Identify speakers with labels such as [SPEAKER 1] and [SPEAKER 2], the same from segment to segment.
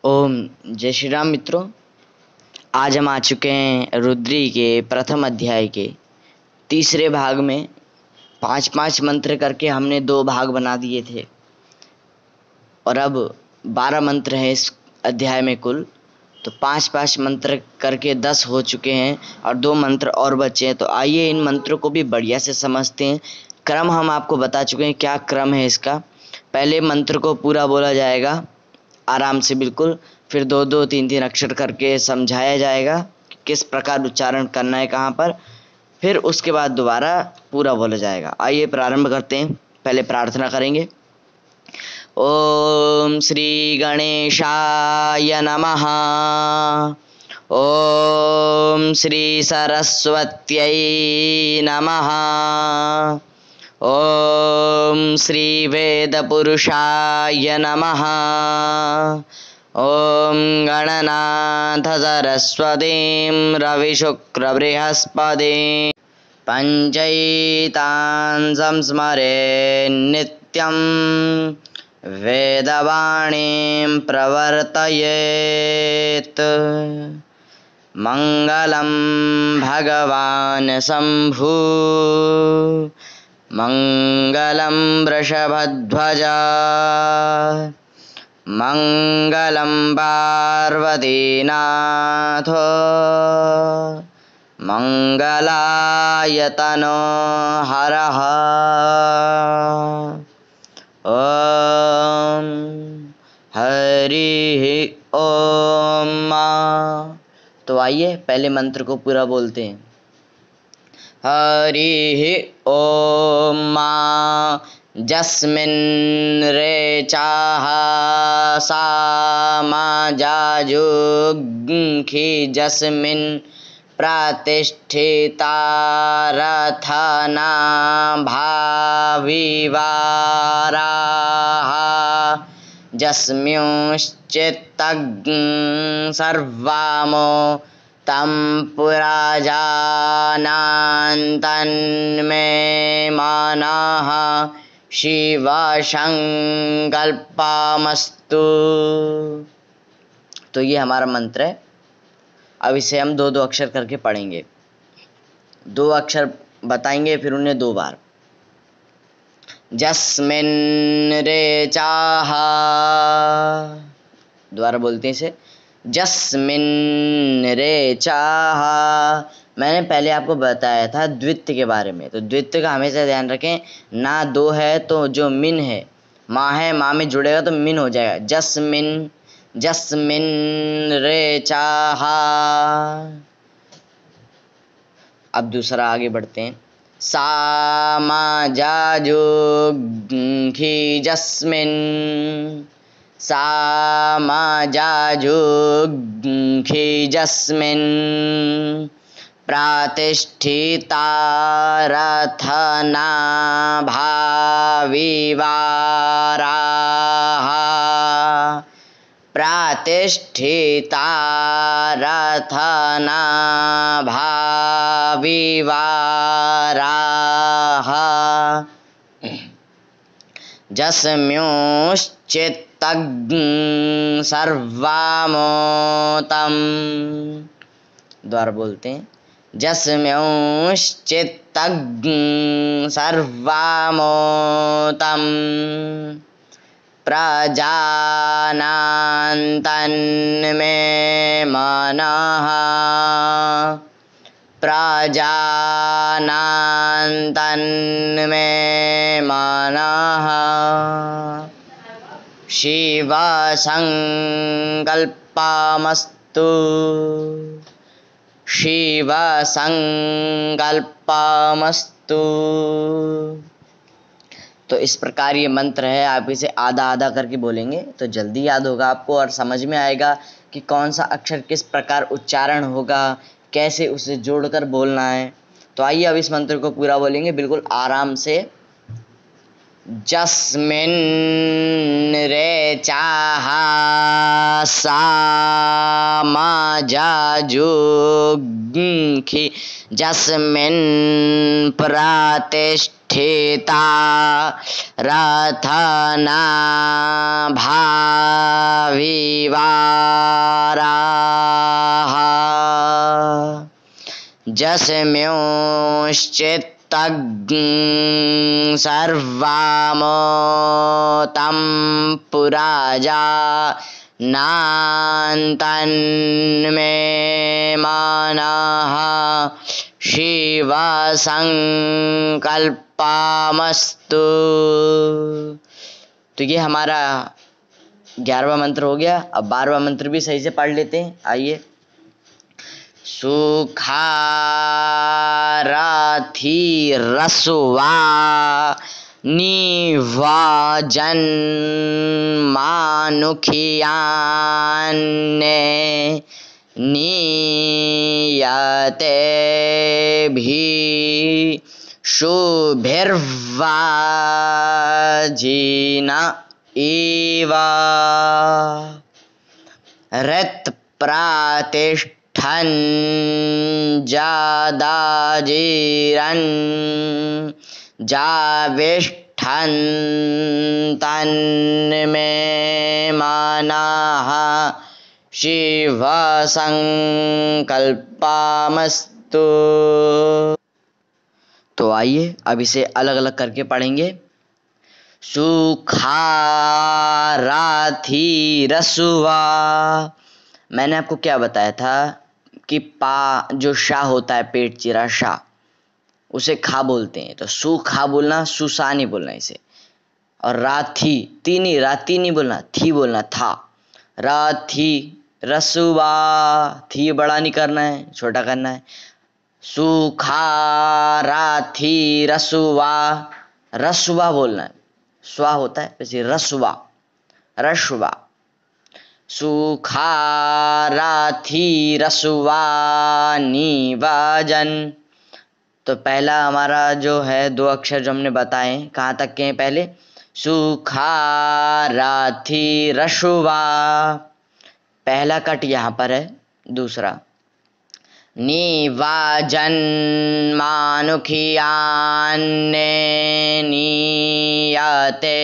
[SPEAKER 1] ओम जय श्री राम मित्रों। आज हम आ चुके हैं रुद्री के प्रथम अध्याय के तीसरे भाग में। 5-5 मंत्र करके हमने 2 भाग बना दिए थे और अब 12 मंत्र हैं इस अध्याय में कुल। तो 5-5 मंत्र करके 10 हो चुके हैं और 2 मंत्र और बचे हैं। तो आइए इन मंत्रों को भी बढ़िया से समझते हैं। क्रम हम आपको बता चुके हैं, क्या क्रम है इसका। पहले मंत्र को पूरा बोला जाएगा आराम से बिल्कुल, फिर 2-2 3-3 अक्षर करके समझाया जाएगा कि किस प्रकार उच्चारण करना है कहाँ पर, फिर उसके बाद दोबारा पूरा बोला जाएगा। आइए प्रारंभ करते हैं। पहले प्रार्थना करेंगे। ओम श्री गणेशाय नमः। ओम श्री सरस्वत्यै नमः। ओम श्री वेदपुरुषाय नमः। ओम गणनाथ सरस्वतीं रविशुक्रबृहस्पतिं पंचैतान् संस्मरे नित्यं वेदवाणीं प्रवर्तयेत्। मंगलं भगवान् शम्भु, मंगलं वृषभध्वजा, मंगलं पार्वतीनाथो, मंगलायतनो हरः। ओम हरि ओम। तो आइए पहले मंत्र को पूरा बोलते हैं। हरि ओम। जस्मिन् रेचाः सामाजाजुग्खि, जस्मिन् प्रतिष्ठिता रथना भाविवाराः, जस्मिंश्चित्तग्ं सर्वामो तं पुरा जानन्तन्मे मनः शिवसंकल्पमस्तु। तो ये हमारा मंत्र है। अब इसे हम 2-2 अक्षर करके पढ़ेंगे। 2 अक्षर बताएंगे फिर उन्हें 2 बार। जस्मिन् रेचाः, दोबारा बोलते हैं इसे। जस्मिन् रेचाः। मैंने पहले आपको बताया था द्वित्व के बारे में, तो द्वित्व का हमेशा ध्यान रखें। ना 2 है तो जो मिन है, माँ है, माँ में जुड़ेगा तो मिन हो जाएगा। जस्मिन्, जस्मिन् रेचाः। अब दूसरा आगे बढ़ते हैं। सामाजाजुग्खि, जस्मिन्, सामाजाजुग्खि, जस्मिन् प्रतिष्ठिता रथना भाविवाराः, प्रतिष्ठिता रथना भाविवाराः, जस्मिंश्चित्तग्ं सर्वामोतं, द्वारा बोलते हैं। जस्मिंश्चित्तग्ं सर्वामोतं प्रजानान्तन्मे मनः, प्रजानान्तन्मे मनः शिवसंकल्पमस्तु, शिवसंकल्पमस्तु। तो इस प्रकार ये मंत्र है। आप इसे आधा आधा करके बोलेंगे तो जल्दी याद होगा आपको और समझ में आएगा कि कौन सा अक्षर किस प्रकार उच्चारण होगा, कैसे उसे जोड़कर बोलना है। तो आइए अब इस मंत्र को पूरा बोलेंगे बिल्कुल आराम से। जस्मिन् रेचाः सामाजाजुग्खि, जस्मिन् प्रतिष्ठिता स्थिता रथना भाविवाराः जस्म्योश्चित्तग्ं सर्वामोतं पुराजा नान्तन्मे मनः शिवसंकल्पमस्तु। तो ये हमारा 11वां मंत्र हो गया। अब 12वां मंत्र भी सही से पढ़ लेते हैं, आइए। सुखारथी रसवा निवाजन्मानुखियान्ने नीयते भी शुभिर्वाजिन इव ऋत प्रातिष्ठन् जादाजिरन् जाविष्ठन् तन्मे मनः शिवसंकल्पमस्तु। तो आइए अब इसे अलग अलग करके पढ़ेंगे। सुखाराथी रसुवा, मैंने आपको क्या बताया था कि पा जो शा होता है, पेट चिरा शा, उसे खा बोलते हैं। तो सु खा बोलना, सुसा नहीं बोलना इसे। और राथी ती नहीं, राती नहीं बोलना, थी बोलना, था। राथी रसुवा, थी बड़ा नहीं करना है, छोटा करना है। सुखा राथी रसुवा, रसुवा बोलना है, स्वा होता है वैसे रसुवा, रसुवा। सुखाराथी रसुवा निवाजन। तो पहला हमारा जो है 2 अक्षर जो हमने बताए, कहाँ तक के हैं पहले? सुखाराथी रसुवा, पहला कट यहाँ पर है। दूसरा निवाजन मानुखियान्ने नीयते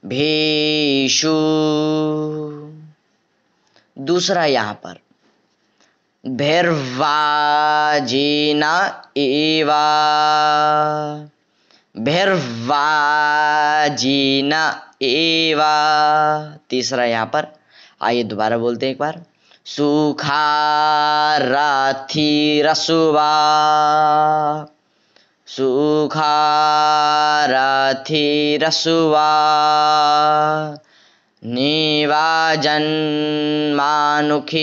[SPEAKER 1] भीषु, दूसरा यहाँ पर भिर्वाजिन इवा, भिर्वाजिन इवा, तीसरा यहाँ पर। आइए दोबारा बोलते हैं एक बार। सुखाराथी रसुवा, सुखाराथी रसुवा निवाजन मानुखियान्ने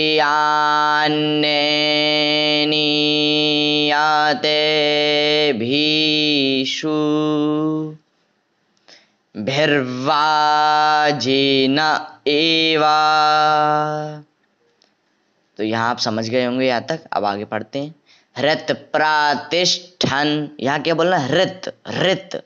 [SPEAKER 1] नीयते भीषु भिर्वाजिन एवा। तो यहाँ आप समझ गए होंगे यहाँ तक। अब आगे पढ़ते हैं। हृत प्रातिष्ठन, यहाँ क्या बोलना? हृत, हृत,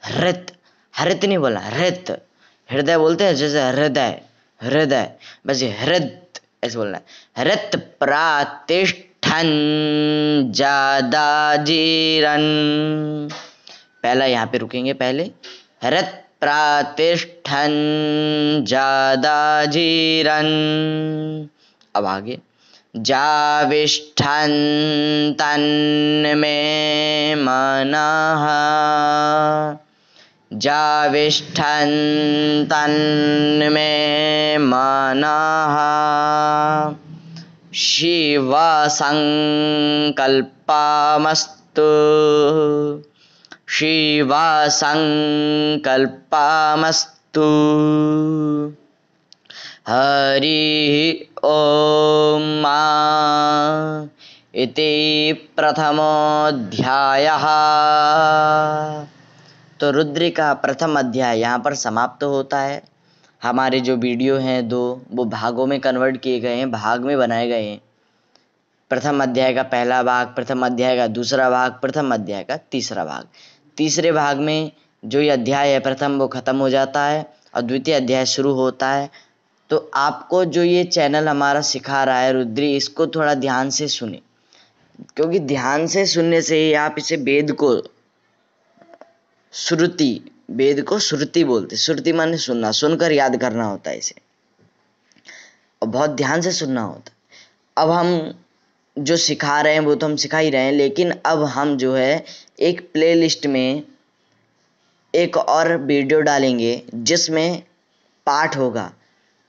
[SPEAKER 1] हृत, हृत नहीं बोलना, हृत। हृदय बोलते हैं जैसे हृदय, हृदय, बस ये हृत ऐसे बोलना है। हृत प्रातिष्ठन जादाजिरन, पहला यहाँ पे रुकेंगे पहले। हृत प्रातिष्ठन जादाजिरन, अब आगे। जाविष्ठन तन्मे मनः, जाविष्ठन तन्मे मनः शिवसंकल्पमस्तु, शिवसंकल्पमस्तु। हरि ओम इति प्रथमोऽध्यायः। तो रुद्र का प्रथम अध्याय यहाँ पर समाप्त होता है। हमारे जो वीडियो हैं 2 वो भागों में कन्वर्ट किए गए हैं, भाग में बनाए गए हैं। प्रथम अध्याय का पहला भाग, प्रथम अध्याय का दूसरा भाग, प्रथम अध्याय का तीसरा भाग। तीसरे भाग में जो ये अध्याय है प्रथम वो खत्म हो जाता है और द्वितीय अध्याय शुरू होता है। तो आपको जो ये चैनल हमारा सिखा रहा है रुद्री, इसको थोड़ा ध्यान से सुने, क्योंकि ध्यान से सुनने से ही आप इसे वेद को श्रुति, वेद को श्रुति बोलते। श्रुति माने सुनना, सुनकर याद करना होता है इसे, और बहुत ध्यान से सुनना होता है। अब हम जो सिखा रहे हैं वो तो हम सिखा ही रहे हैं, लेकिन अब हम जो है एक प्लेलिस्ट में एक और वीडियो डालेंगे जिसमें पाठ होगा,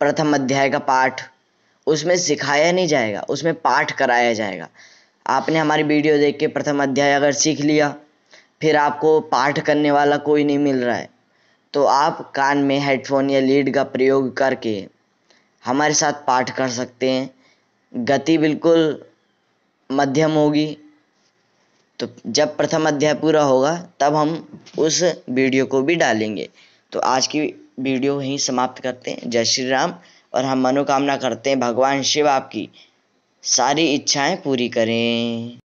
[SPEAKER 1] प्रथम अध्याय का पाठ। उसमें सिखाया नहीं जाएगा, उसमें पाठ कराया जाएगा। आपने हमारी वीडियो देख के प्रथम अध्याय अगर सीख लिया, फिर आपको पाठ करने वाला कोई नहीं मिल रहा है, तो आप कान में हेडफोन या लीड का प्रयोग करके हमारे साथ पाठ कर सकते हैं। गति बिल्कुल मध्यम होगी। तो जब प्रथम अध्याय पूरा होगा तब हम उस वीडियो को भी डालेंगे। तो आज की वीडियो यहीं समाप्त करते हैं। जय श्री राम। और हम मनोकामना करते हैं भगवान शिव आपकी सारी इच्छाएं पूरी करें।